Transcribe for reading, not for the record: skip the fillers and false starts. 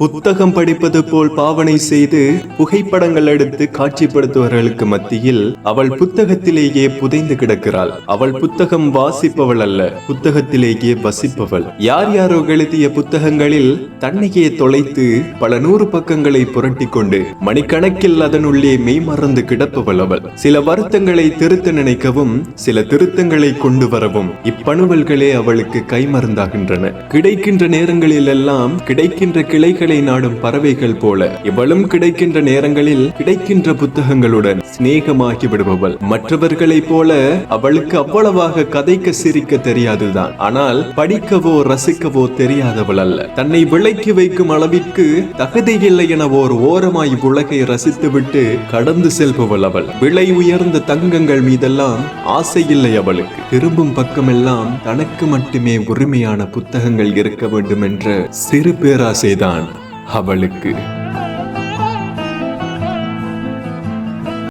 புத்தகம் படிப்பது போல் பாவனை செய்து புகைப்படங்கள் எடுத்து காட்சிப்படுத்துவர்களுக்கு மத்தியில் அவள் புத்தகத்திலேயே புதைந்து கிடக்கிறாள். அவள் புத்தகம் வாசிப்பவள் அல்ல, புத்தகத்திலேயே வசிப்பவள். யார் யாரோ எழுதிய புத்தகங்களில் தன்னையே தொலைத்து பல 100 பக்கங்களை புரட்டி கொண்டு மணிக்கணக்கில் அதனுள்ளே மெய்மறந்து கிடப்பவள் அவள். சில வருத்தங்களை திருத்த நினைக்கவும் சில திருத்தங்களை கொண்டு வரவும் இப்பணுவல்களே அவளுக்கு கைமருந்தாகின்றன. கிடைக்கின்ற நேரங்களில் எல்லாம் கிடைக்கின்ற கிளைகளை நாடும் பறவைகள் போல இவளும் கிடைக்கின்ற நேரங்களில் கிடைக்கின்ற புத்தகங்களுடன் சிநேகமாகி விடுபவள். மற்றவர்களைப் போல அவளுக்கு அவ்வளவாக கதைக்க சிரிக்க தெரியாதுதான். ஆனால் படிக்கவோ ரசிக்கவோ தெரியாதவள் அல்ல. தன்னை விலைக்கு வைக்கும் அளவிற்கு தகுதியில்லை என ஓர் ஓரமாய் உலகை ரசித்துவிட்டு கடந்து செல்பவள் அவள். விலை உயர்ந்த தங்கங்கள் மீதெல்லாம் ஆசை இல்லை அவளுக்கு. திரும்பும் பக்கமெல்லாம் தனக்கு மட்டுமே உரிமையான புத்தகங்கள் இருக்க வேண்டும் என்ற சிறு பேராசைதான் அவளுக்கு.